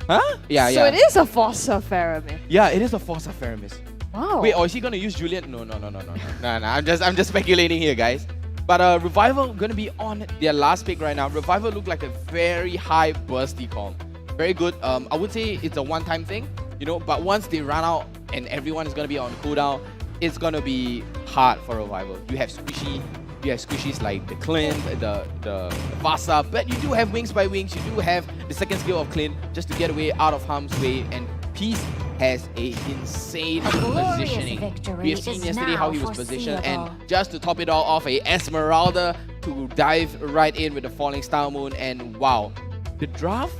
Huh? Yeah, So it is a Fossa Faramis. Yeah, it is a Forza Faramis. Wow. Wait, or is he gonna use Julian? No. No. I'm just speculating here, guys. But Revival gonna be on their last pick right now. Revival look like a very high bursty comp. Very good. I would say it's a one-time thing, you know. But once they run out and everyone is gonna be on cooldown, it's gonna be hard for Revival. You have squishies like the Clint, the Vasa, but you do have Wings by Wings. You do have the second skill of Clint just to get away out of harm's way. And Peace has a insane positioning. We have seen yesterday how he was positioned, and just to top it all off, a Esmeralda to dive right in with the Falling Star Moon. And wow, the draft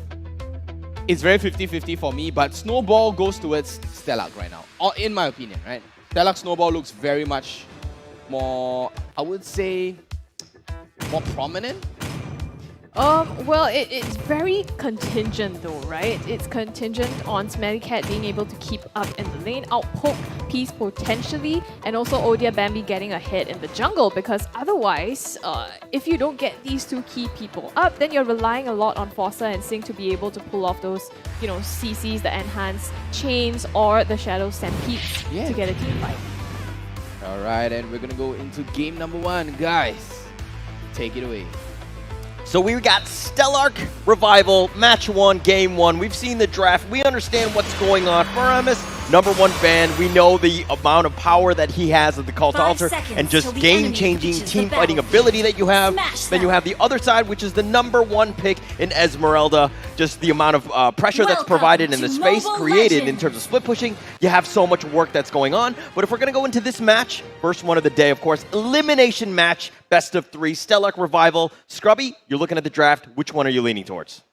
is very 50-50 for me, but Snowball goes towards Stellark right now, in my opinion, right? Stellark Snowball looks very much more, I would say, more prominent. Well, it's very contingent though, right? It's contingent on Smelly Cat being able to keep up in the lane, outpoke Peace potentially, and also Odia Bambi getting ahead in the jungle, because otherwise, if you don't get these two key people up, then you're relying a lot on Fossa and Sing to be able to pull off those, you know, CCs, the enhanced chains, or the Shadow Stampede to get a team fight. Alright, and we're gonna go into game number 1. Guys, take it away. So we got Stellark Revival, match 1, game 1. We've seen the draft. We understand what's going on. Faramis, #1 ban. We know the amount of power that he has at the Cult Altar and just game-changing team-fighting ability that you have. Then you have the other side, which is the #1 pick in Esmeralda. Just the amount of pressure that's provided in the space created in terms of split pushing. You have so much work that's going on. But if we're going to go into this match, first one of the day, of course, elimination match, best of 3, Stellark Revival. Scrubby, you're looking at the draft. Which one are you leaning towards?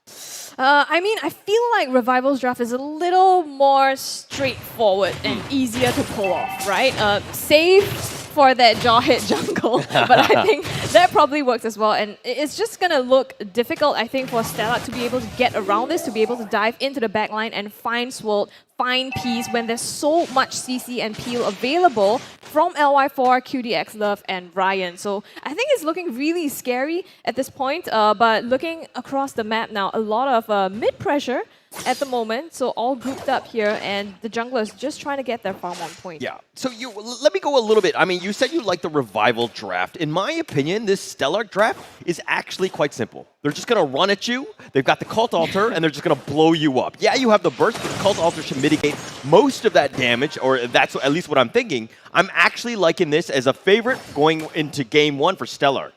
I mean, I feel like Revival's draft is a little more straightforward and easier to pull off, right? Save for that Jawhead jungle, but I think that probably works as well. And it's just going to look difficult, I think, for Stellark to be able to get around this, to be able to dive into the backline and find Swolt, find Peace when there's so much CC and peel available from LY4, QDX Love, and Ryan. So I think it's looking really scary at this point, but looking across the map now, a lot of mid-pressure at the moment, so all grouped up here, and the junglers just trying to get their farm on point. Yeah, so let me go a little bit. I mean, you said you like the Revival draft. In my opinion, this Stellark draft is actually quite simple. They're just going to run at you, they've got the Cult Altar, and they're just going to blow you up. Yeah, you have the burst, but the Cult Altar should mitigate most of that damage, or that's at least what I'm thinking. I'm actually liking this as a favorite going into game 1 for Stellark.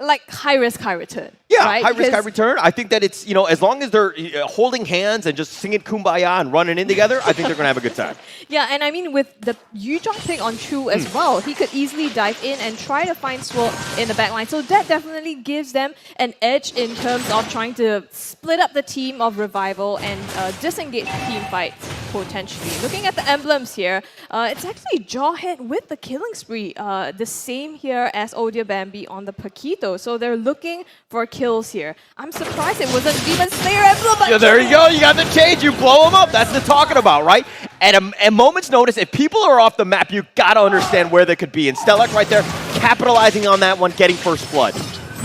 Like high risk, high return. Yeah, right? high risk, high return. I think that it's, you know, as long as they're holding hands and just singing Kumbaya and running in together, I think they're going to have a good time. Yeah, and I mean, with the Yuzhong pick on Chu as well, he could easily dive in and try to find Swolt in the backline. So that definitely gives them an edge in terms of trying to split up the team of Revival and disengage team fights potentially. Looking at the emblems here, it's actually Jawhead with the killing spree. The same here as Odia Bambi on the Paquito. So they're looking for kills here. I'm surprised it wasn't Demon Slayer emblem. Yeah, there you go. You got the change. You blow them up. That's the talking about, right? At a moment's notice, if people are off the map, you got to understand where they could be. And Stellark right there, capitalizing on that one, getting first blood.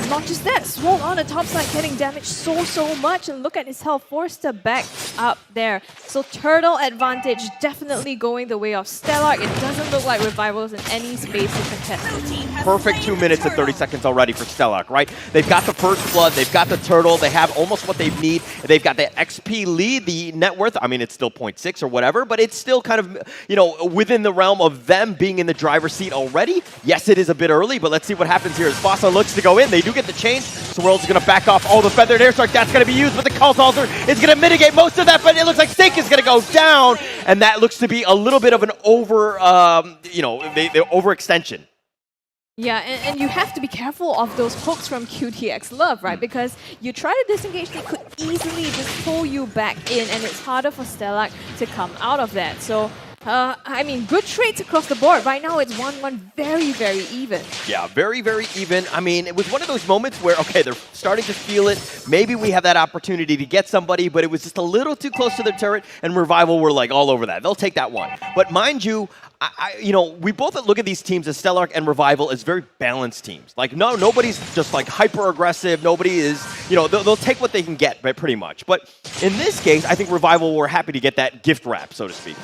Not just that, Swolt on the top side getting damaged so much, and look at his health, forced to back up there. So turtle advantage definitely going the way of Stellark. It doesn't look like Revival's in any space to contest it. Perfect 2 minutes and 30 seconds already for Stellark, right? They've got the first blood, they've got the turtle, they have almost what they need. They've got the XP lead, the net worth, I mean, it's still 0.6 or whatever, but it's still kind of, you know, within the realm of them being in the driver's seat already. Yes, it is a bit early, but let's see what happens here as Fossa looks to go in. They do get the change, so World's going to back off all the feathered air strike. That's going to be used, but the Cult Altar is going to mitigate most of that, but it looks like Stake is going to go down, and that looks to be a little bit of an overextension. Yeah, and you have to be careful of those hooks from QTX Love, right? Because you try to disengage, they could easily just pull you back in, and it's harder for Stellark to come out of that. So, I mean, good trades across the board. Right now, it's 1-1, very, very even. Yeah, very, very even. I mean, it was one of those moments where, okay, they're starting to feel it. Maybe we have that opportunity to get somebody, but it was just a little too close to the turret, and Revival were like all over that. They'll take that one. But mind you, we both look at these teams as Stellark and Revival as very balanced teams. Like, nobody's just like hyper aggressive. Nobody is, you know, they'll take what they can get, right, pretty much. But in this case, I think Revival were happy to get that gift wrap, so to speak.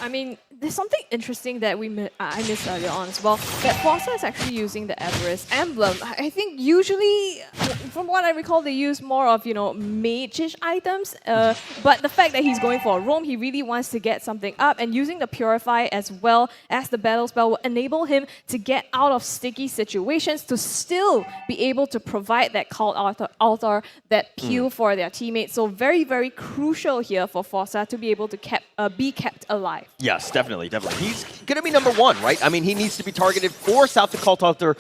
I mean, there's something interesting that I missed earlier on as well. That Forza is actually using the Everest emblem. I think usually, from what I recall, they use more of, you know, mage-ish items. But the fact that he's going for a roam, he really wants to get something up, and using the Purify as well as the battle spell will enable him to get out of sticky situations to still be able to provide that cult altar, that peel for their teammates. So very, very crucial here for Forza to be able to be kept alive. Yes, definitely. He's going to be number one, right? I mean, he needs to be targeted, force out the cult altar,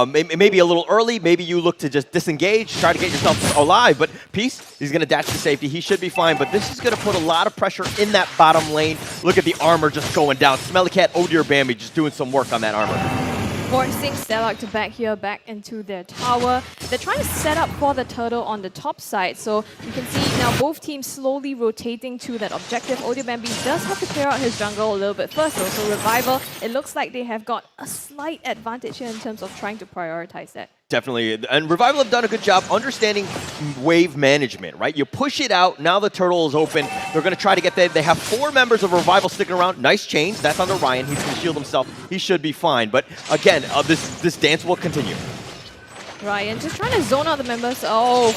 maybe a little early. Maybe you look to just disengage, try to get yourself alive. But Peace, he's going to dash to safety. He should be fine. But this is going to put a lot of pressure in that bottom lane. Look at the armor just going down. Smelly Cat, Oh Dear Bambi just doing some work on that armor. Forcing Stellark to back into their tower. They're trying to set up for the turtle on the top side. So you can see now both teams slowly rotating to that objective. Oh Dear Bambi does have to clear out his jungle a little bit first though. So Revival, it looks like they have got a slight advantage here in terms of trying to prioritize that. Definitely. And Revival have done a good job understanding wave management, right? You push it out. Now the turtle is open. They're going to try to get there. They have 4 members of Revival sticking around. Nice change. That's under Ryan. He's going to shield himself. He should be fine. But again, this dance will continue. Ryan just trying to zone out the members. Oh,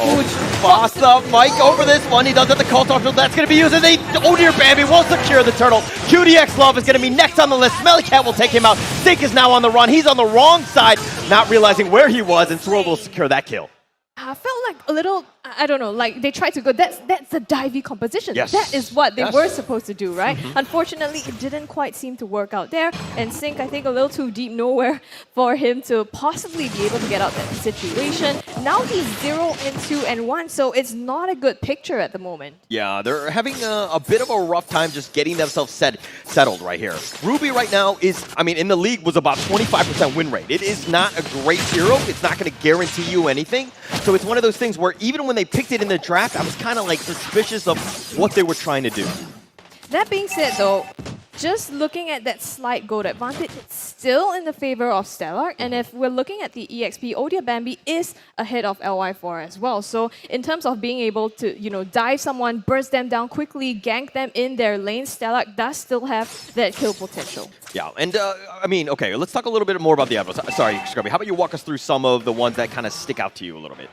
Boss up Mike over this one. He does have the cult altar. That's going to be used. And Oh Dear Bambi will secure the turtle. QDX Love is going to be next on the list. Smelly Cat will take him out. Zink is now on the run. He's on the wrong side, not realizing where he was, and Swirl will secure that kill. I felt like a little, I don't know, like they tried to go, that's the divey composition. Yes. That is what they were supposed to do, right? Unfortunately, it didn't quite seem to work out there. And Sync, I think, a little too deep nowhere for him to possibly be able to get out that situation. Now he's 0 and 2 and 1, so it's not a good picture at the moment. Yeah, they're having a bit of a rough time just getting themselves settled right here. Ruby right now is, I mean, in the league was about 25% win rate. It is not a great hero. It's not going to guarantee you anything. So it's one of those things where even when they picked it in the draft, I was kind of like suspicious of what they were trying to do. That being said, though, just looking at that slight gold advantage, it's still in the favor of Stellark. And if we're looking at the EXP, Oh Dear Bambi is ahead of LY4 as well. So in terms of being able to, you know, dive someone, burst them down quickly, gank them in their lane, Stellark does still have that kill potential. Yeah, and I mean, okay, let's talk a little bit more about the advos. Sorry, Scrubby, how about you walk us through some of the ones that kind of stick out to you a little bit?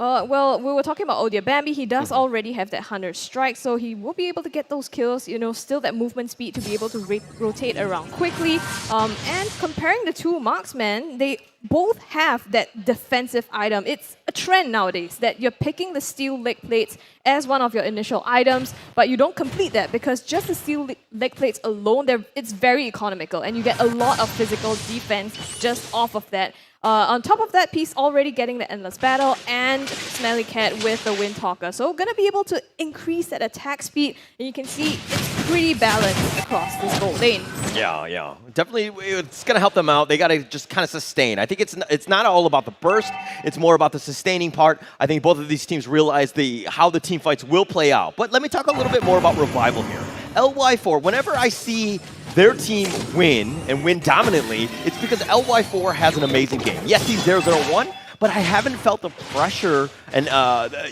Well, we were talking about Oh Dear Bambi. He does already have that 100 strike, so he will be able to get those kills, you know, still that movement speed to be able to rotate around quickly. And comparing the two marksmen, they both have that defensive item. It's a trend nowadays that you're picking the steel leg plates as one of your initial items, but you don't complete that because just the steel leg plates alone, it's very economical, and you get a lot of physical defense just off of that. On top of that, Peace already getting the Endless Battle and Smelly Cat with the Wind Talker. So gonna be able to increase that attack speed, and you can see it's pretty balanced across this gold lane. Yeah. Definitely, it's going to help them out. They got to just kind of sustain. I think it's not all about the burst. It's more about the sustaining part. I think both of these teams realize how the team fights will play out. But let me talk a little bit more about Revival here. LY4, whenever I see their team win, and win dominantly, it's because LY4 has an amazing game. Yes, he's 0-0-1, but I haven't felt the pressure and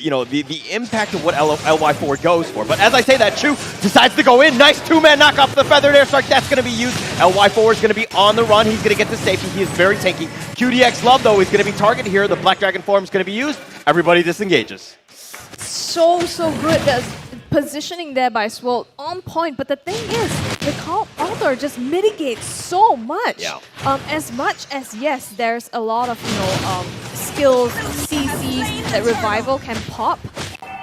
you know, the impact of what LY4 goes for. But as I say that, Chu decides to go in. Nice 2-man knock off the Feathered Airstrike. That's going to be used. LY4 is going to be on the run. He's going to get to safety. He is very tanky. QDX Love, though, is going to be targeted here. The Black Dragon form is going to be used. Everybody disengages. So good. There's positioning there by Swirl on point, but the thing is, the cult altar just mitigates so much. Yeah. As much as, yes, there's a lot of, you know, skills, CCs that Revival can pop.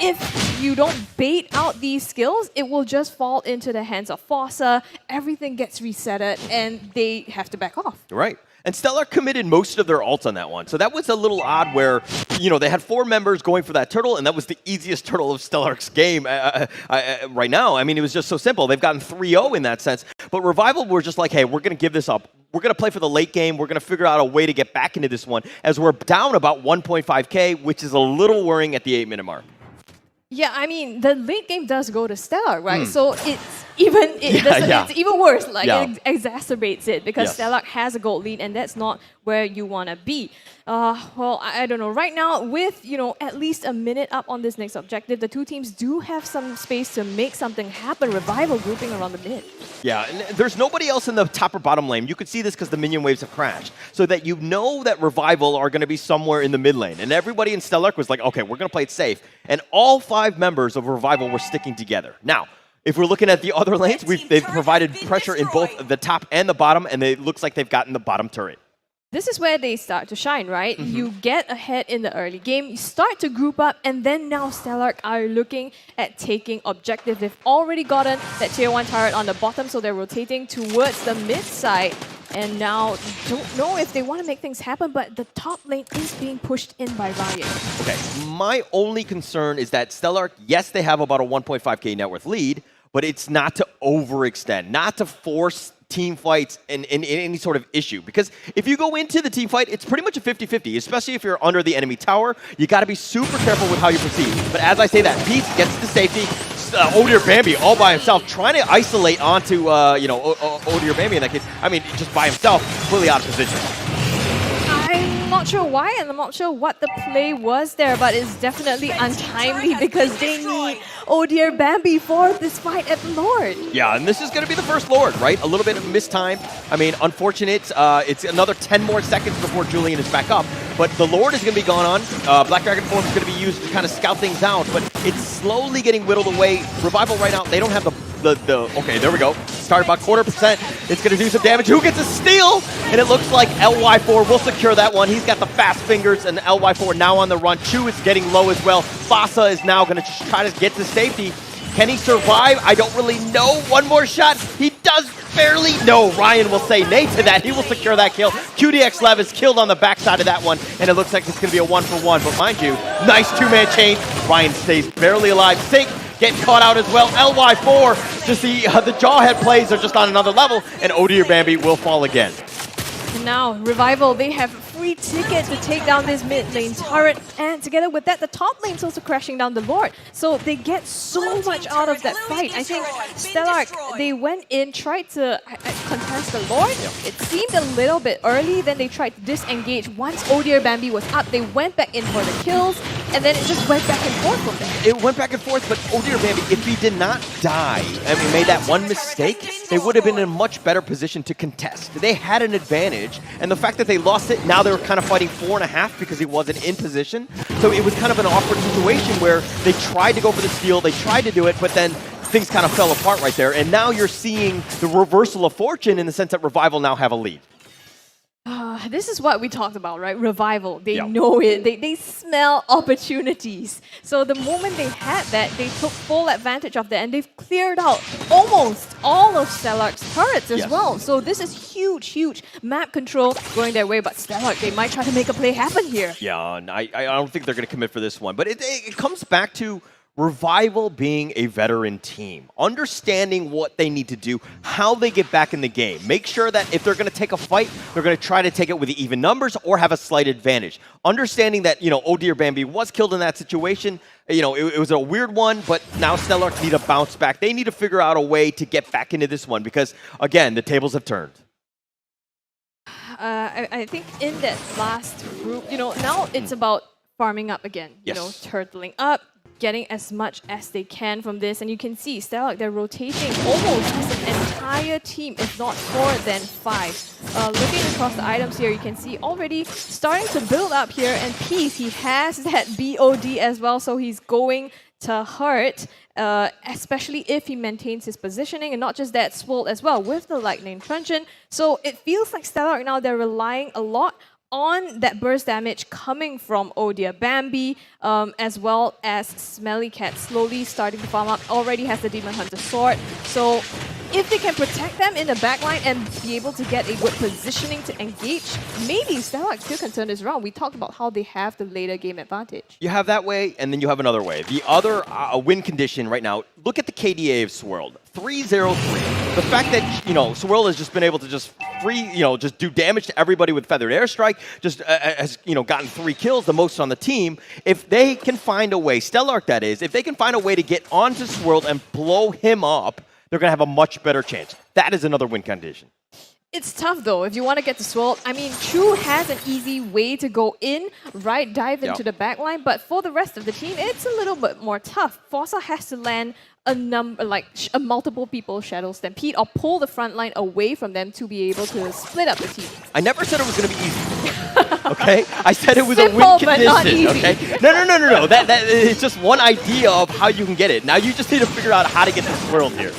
If you don't bait out these skills, it will just fall into the hands of Forza. Everything gets resetted, and they have to back off. Right. And Stellark committed most of their ults on that one. So that was a little odd where, you know, they had 4 members going for that turtle, and that was the easiest turtle of Stellark's game right now. I mean, it was just so simple. They've gotten 3-0 in that sense. But Revival were just like, hey, we're going to give this up. We're going to play for the late game. We're going to figure out a way to get back into this one as we're down about 1.5K, which is a little worrying at the 8-minute mark. Yeah, I mean, the late game does go to Stellark, right? So it's it's even worse. Like Yeah. it exacerbates it because Yes. Stellark has a gold lead, and that's not where you want to be. Well, I don't know. Right now, with at least a minute up on this next objective, the two teams do have some space to make something happen. Revival grouping around the mid. Yeah, and there's nobody else in the top or bottom lane. You could see this because the minion waves have crashed. So that you know that Revival are going to be somewhere in the mid lane. And everybody in Stellark was like, okay, we're going to play it safe. And all 5 members of Revival were sticking together. Now, if we're looking at the other lanes, they've provided pressure in both the top and the bottom, and it looks like they've gotten the bottom turret. This is where they start to shine, right? You get ahead in the early game, you start to group up, and then now Stellark are looking at taking objective. They've already gotten that tier 1 turret on the bottom, so they're rotating towards the mid side. And now, don't know if they want to make things happen, but the top lane is being pushed in by Riot. Okay, my only concern is that Stellark, yes, they have about a 1.5k net worth lead, but it's not to overextend, not to force team fights in any sort of issue. Because if you go into the team fight, it's pretty much a 50-50, especially if you're under the enemy tower. You got to be super careful with how you proceed. But as I say that, Pete gets to safety. Odir Bambi all by himself, trying to isolate onto, Odir Bambi in that case. I mean, just by himself, completely out of position. I'm not sure why, and I'm not sure what the play was there, but it's definitely untimely because they need Odir Bambi for this fight at Lord. Yeah, and this is going to be the first Lord, right? A little bit of mistime. I mean, unfortunate. It's another 10 more seconds before Julian is back up. But the Lord is going to be gone on. Black Dragon Form is going to be used to kind of scout things out. But it's slowly getting whittled away. Revival right now, they don't have the okay, there we go. Started about 0.25%. It's going to do some damage. Who gets a steal? And it looks like LY4 will secure that one. He's got the fast fingers, and LY4 now on the run. Chu is getting low as well. Fasa is now going to try to get to safety. Can he survive? I don't really know. One more shot. He does barely. No, Ryan will say nay to that. He will secure that kill. QDX Lev is killed on the backside of that one, and it looks like it's going to be a 1-for-1. But mind you, nice 2-man chain. Ryan stays barely alive. Sink getting caught out as well. LY4, just the Jawhead plays are just on another level, and Odir Bambi will fall again. And now, Revival, they have a free ticket to take down this mid lane turret, and together with that, the top lane's also crashing down the Lord. So they get so much out of that fight. I think Stellark, they went in, tried to contest the Lord. It seemed a little bit early, then they tried to disengage. Once Odir Bambi was up, they went back in for the kills, and then it just went back and forth from there. It went back and forth, but Odir Bambi, if he did not die, and we made that one mistake, they would have been in a much better position to contest. They had an advantage, and the fact that they lost it, now they were kind of fighting 4.5 because he wasn't in position. So it was kind of an awkward situation where they tried to go for the steal, they tried to do it, but then things kind of fell apart right there. And now you're seeing the reversal of fortune in the sense that Revival now have a lead. This is what we talked about, right? Revival. They know it. They smell opportunities. So the moment they had that, they took full advantage of that, and they've cleared out almost all of Stellark's turrets as well. So this is huge, huge map control going their way. But Stellark, they might try to make a play happen here. Yeah, and I don't think they're going to commit for this one. But it comes back to Revival being a veteran team, understanding what they need to do, how they get back in the game. Make sure that if they're going to take a fight, they're going to try to take it with even numbers or have a slight advantage. Understanding that, Odir Bambi was killed in that situation, it was a weird one, but now Stellark need to bounce back. They need to figure out a way to get back into this one because, again, the tables have turned. I think in that last group, now it's about farming up again, turtling up, getting as much as they can from this, and you can see Stellark, they're rotating almost as an entire team, if not more than 5. Looking across the items here, you can see already starting to build up here, and Peace, he has that BOD as well, so he's going to hurt, especially if he maintains his positioning, and not just that, Swolt as well with the Lightning Truncheon. So it feels like Stellark now, they're relying a lot on that burst damage coming from Odir Bambi, as well as Smelly Cat slowly starting to farm up, already has the Demon Hunter sword. So if they can protect them in the backline and be able to get a good positioning to engage, maybe Stellark still can turn this around. We talked about how they have the later game advantage. You have that way, and then you have another way. The other win condition right now, look at the KDA of Swirled. 3-0-3. The fact that, Swirl has just been able to just just do damage to everybody with Feathered Airstrike, just has, gotten 3 kills, the most on the team. If they can find a way, Stellark that is, if they can find a way to get onto Swirl and blow him up, they're going to have a much better chance. That is another win condition. It's tough though if you want to get to Swirl. I mean, Chu has an easy way to go in, right? Dive into the back line, but for the rest of the team, it's a little bit more tough. Fossa has to land a number, like a multiple people Shadow Stampede or pull the front line away from them to be able to split up the team. I never said it was going to be easy. Okay? I said it was Simple, a win but condition. not easy. Okay? No. That it's just one idea of how you can get it. Now you just need to figure out how to get this swirled here.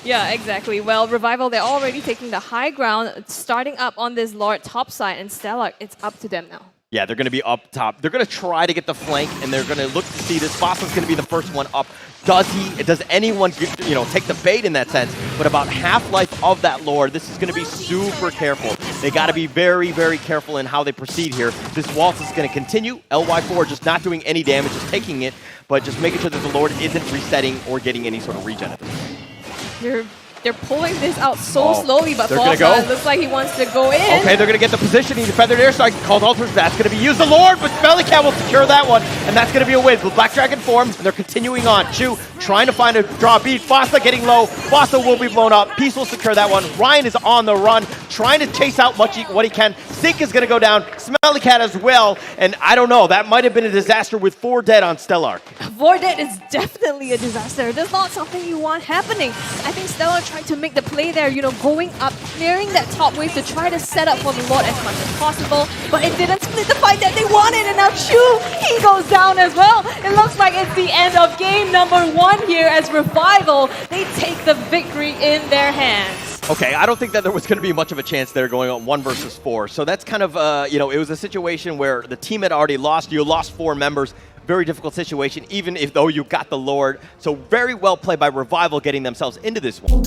Yeah, exactly. Well, Revival, they're already taking the high ground, starting up on this Lord top side, and Stellark, it's up to them now. Yeah, they're going to be up top. They're going to try to get the flank, and they're going to look to see this. Fossa's going to be the first one up. Does anyone take the bait in that sense? But about half-life of that Lord, this is going to be super careful. They got to be very, very careful in how they proceed here. This waltz is going to continue. LY4 just not doing any damage, just taking it, but just making sure that the Lord isn't resetting or getting any sort of regen at this point. They're pulling this out so slowly, but Fossa looks like he wants to go in. Okay, they're going to get the positioning. The Feathered Air Strike called Ultras. That's going to be used. The Lord, but Smelly Cat will secure that one, and that's going to be a win. The Black Dragon forms, and they're continuing on. Chu trying to find a draw beat. Fossa getting low. Fossa will be blown up. Peace will secure that one. Ryan is on the run, trying to chase out what he can. Sink is going to go down. Smelly Cat as well, and I don't know. That might have been a disaster with 4 dead on Stellark. 4 dead is definitely a disaster. That's not something you want happening. I think Stellark tried to make the play there, going up, clearing that top wave to try to set up for the Lord as much as possible, but it didn't split the fight that they wanted, and now Chu, he goes down as well. It looks like it's the end of game number 1 here as Revival, they take the victory in their hands. Okay, I don't think that there was going to be much of a chance there going on 1 versus 4. So that's kind of, it was a situation where the team had already lost. You lost 4 members. Very difficult situation, even though you got the Lord. So very well played by Revival getting themselves into this one.